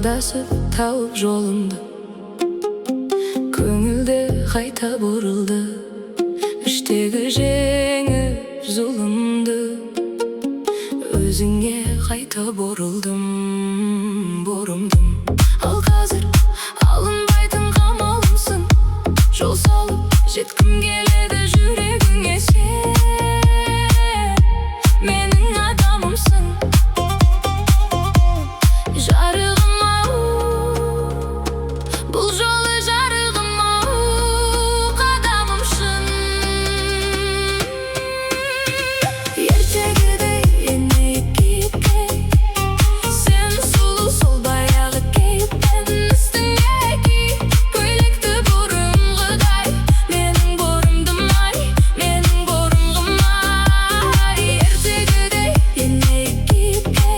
адасып тауып жолымды, көңілді қайта бұрылды, іштегі жеңіп зұлымды, өзіңе қайта бұрылдым. Ал қазір алынбайтын қамалымсың, жол салып жеткім келеді жүрегіңе сен. Менің адамымсың, жарығым-ау, бұл жолы жарығым-ау, қадамымшың. Ертегідей енейік кейіпке, сен сұлу сол баяғы кейіптен үстіңе ки, көйлекті бұрынғыдай, менің бұрымдым-ай, менің бұрынғым-ай. Ертегідей енейік кейіпке,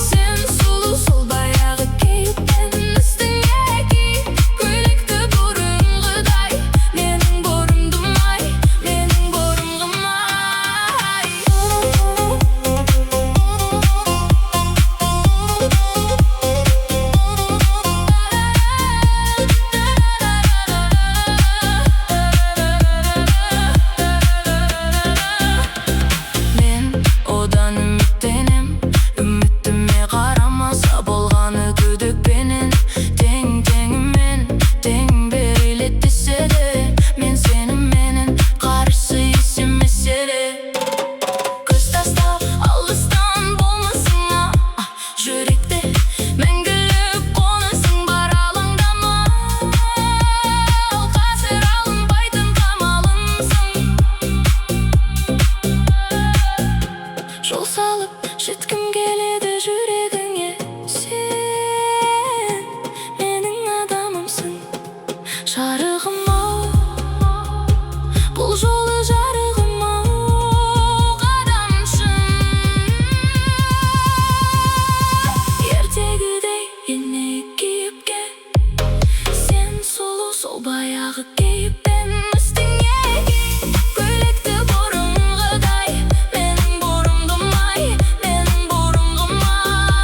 сен сұлу сол баяғы кейіптен үстіңе ки, көйлекті бұрынғыдай, менің бұрымдым-ай, менің бұрынғым-ай. Мен одан үміттенем, үмітіме қарамаса болғаны күдікпенен. Тең-теңімен тең берілеттесе де, мен сенімменен қарсы есемесе де. Көз таста алыстан болмасыңа, жүректе мәңгілік қонасың бар, алаңдама. Ал қазір алынбайтын қамалымсың, жол салып жеткім келеді жүрегіңе сен. Менің адамымсың, жарығым-ау, бұл жолы жарығым-ау, қадамымшың. Ертегідей енейік кейіпке, сен сұлу сол баяғы кейіптен үстіңе ки, көйлекті бұрынғыдай, менің бұрымдым-ай, менің бұрынғым-ай.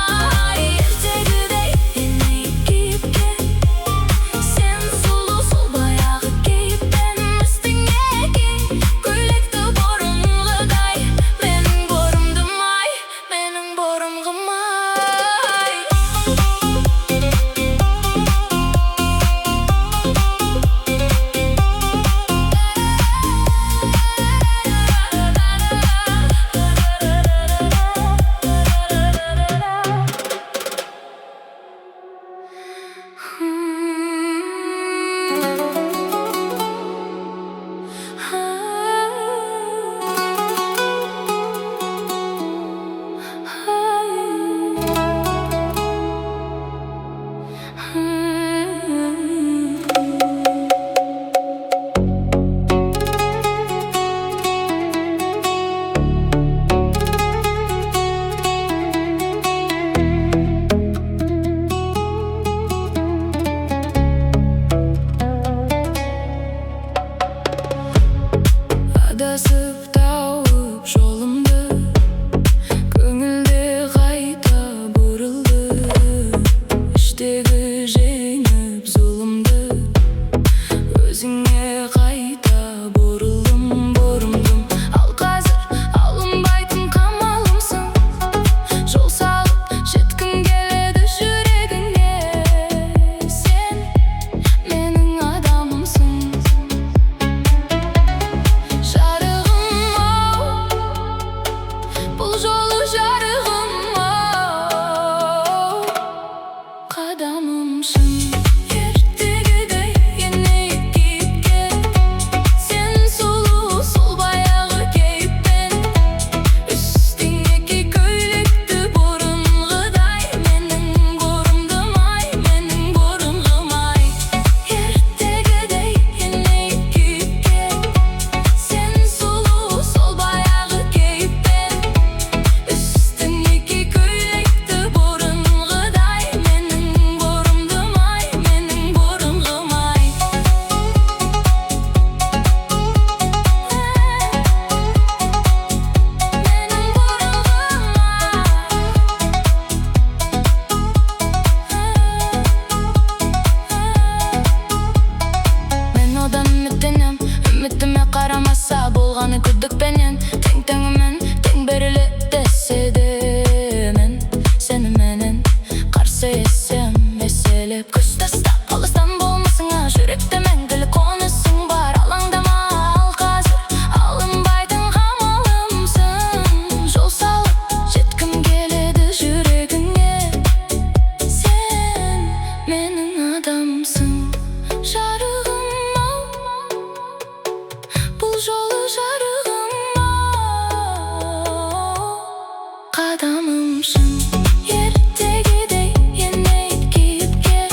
bağrımsın. Ертегідей енейіп кейіпке,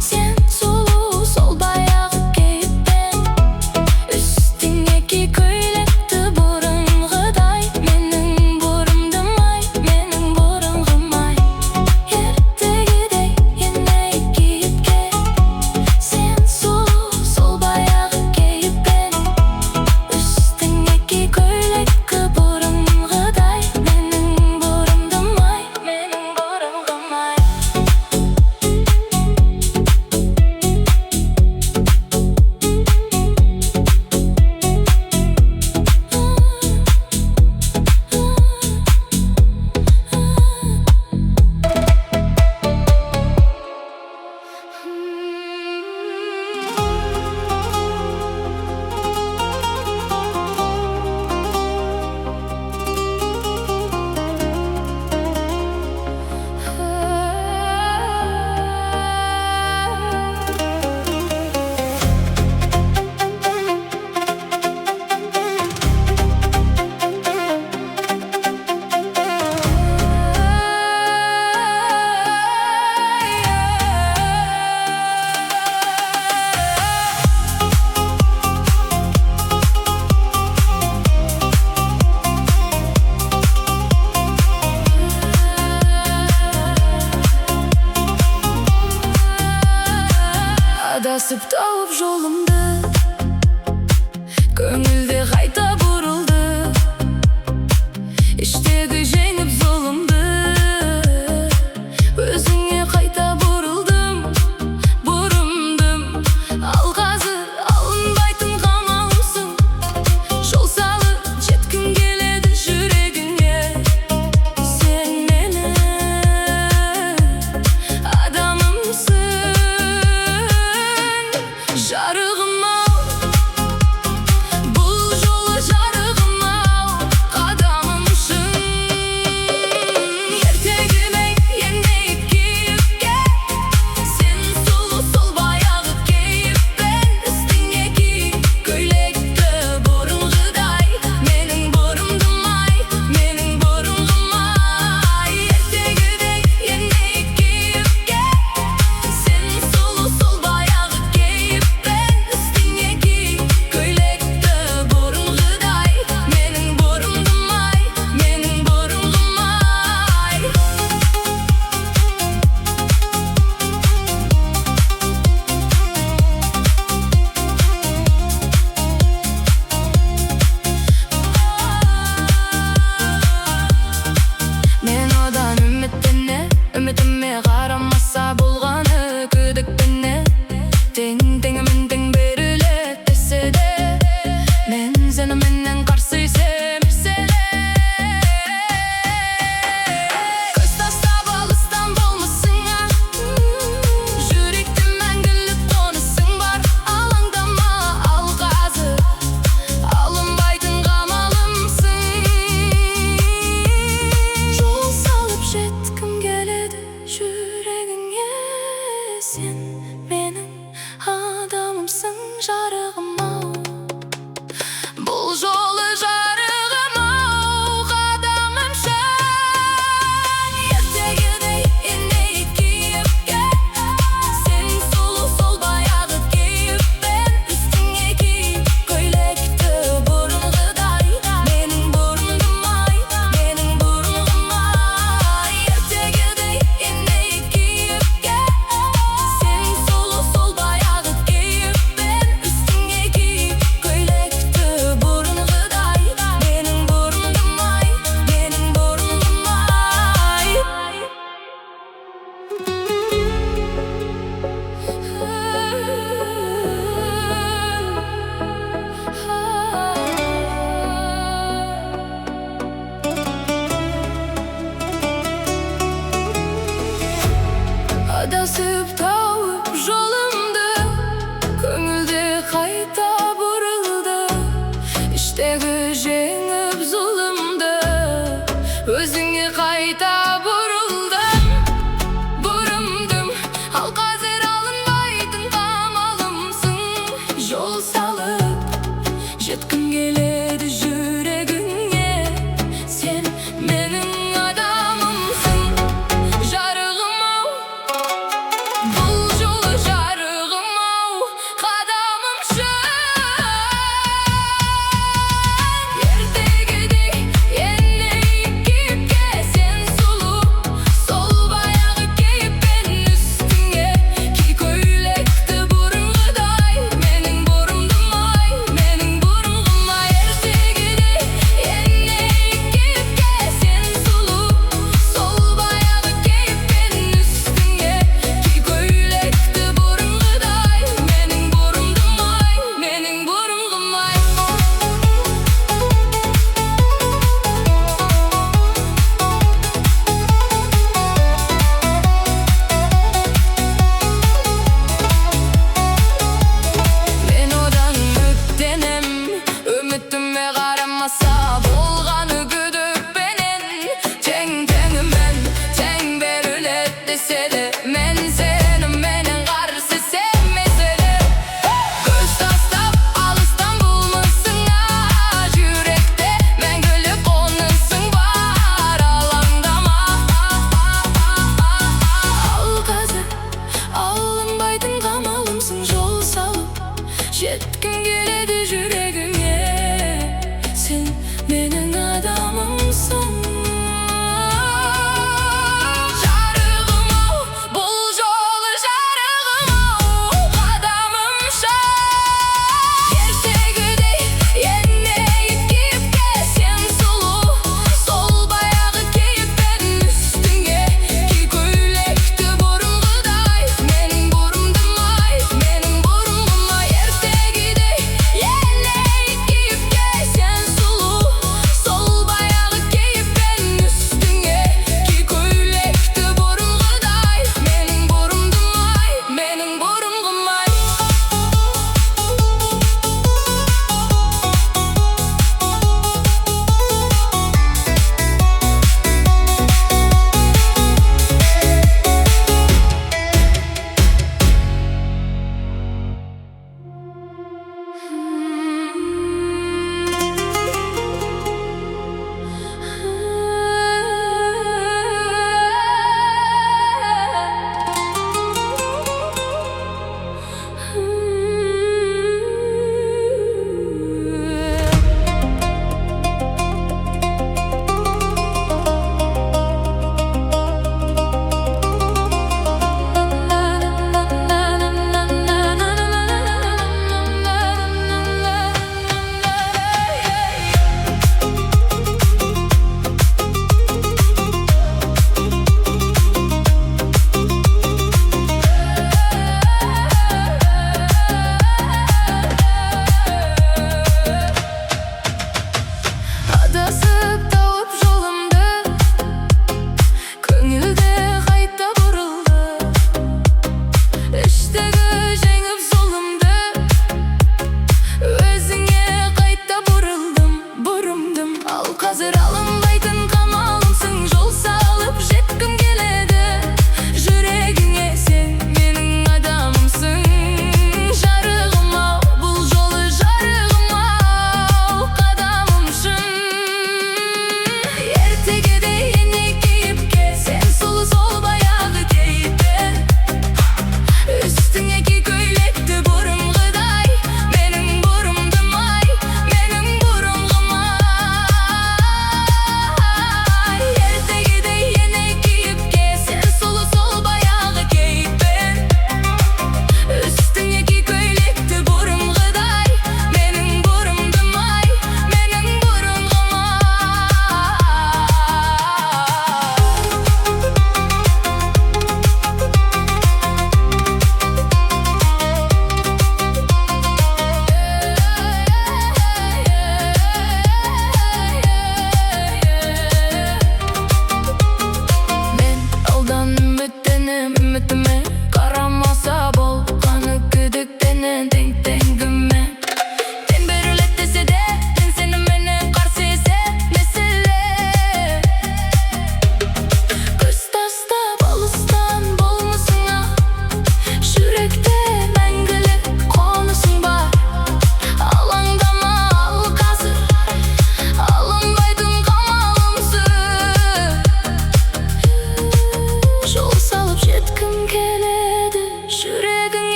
сен сұлу сол баяғы кейіппен. Үстіңе ки көйлекті бұрынғыдай, менің бұрымдым ай, менің бұрынғым ай. Ертегідей енейіп кейіпке, сен сұлу сол баяғы кейіппен. Үстіңе ки көйлекті бұрынғыдай, менің бұрымдым ай, менің бұрынғым ай. Адасып тауып жолымды, көңілде қайта бұрылды. Іштегі жеңіп зұлымды, өзіңе қайта бұрылдым, бұрымдым. Ал қазір алынбайтын қамалымсың, жол салып жеткім келеді жүрегіңе. Сен менің адамымсың, жарығым-ау, бұл жолы жарығым-ау, қадамымсың. Ертегімей енейіп кейіпке, сен сұлу сол баяғы кейіппен. Үстіңе ки көйлекті бұрынғыдай, менің бұрымдым ай, менің бұрынғым ай. Ертегідей енейіп кейіпке, сен сұлу сол баяғы кейіппен. Үстіңе ки көйлекті бұрынғыдай, менің бұрымдым ай, менің бұрынғым ай. Мен одан үмітіме қарамаса болғаны күдікпене. Тең-теңімен тең беріледі десе де, мен сеніменен қарсы семірселе. Көз тастап алыстан болмысыңа, жүректе мәңгілік қонысың бар. Алаңдама, ал қазір алынбайтын қамалымсың. Жол салып жеткім келеді жүрегіңе. Сен менің адамымсың, жарығым-ау, бұл жолы жарығым-ау, қадамымсың. Ертегідей енейіп кейіпке, сен сұлу сол баяғы кейіппен. Үстіңе ки көйлекті бұрынғыдай, менің бұрымдым ай, менің бұрынғым ай. Ертегідей енейіп кейіпке, сен сұлу сол баяғы кейіппен. Үстіңе ки көйлекті бұрынғыдай, менің бұрымдым ай, менің бұрынғым ай. Адасып тауып жолымды, көңілде қайта бұрылды. Іштегі жеңіп зұлымды, өзіңе қайта бұрылды.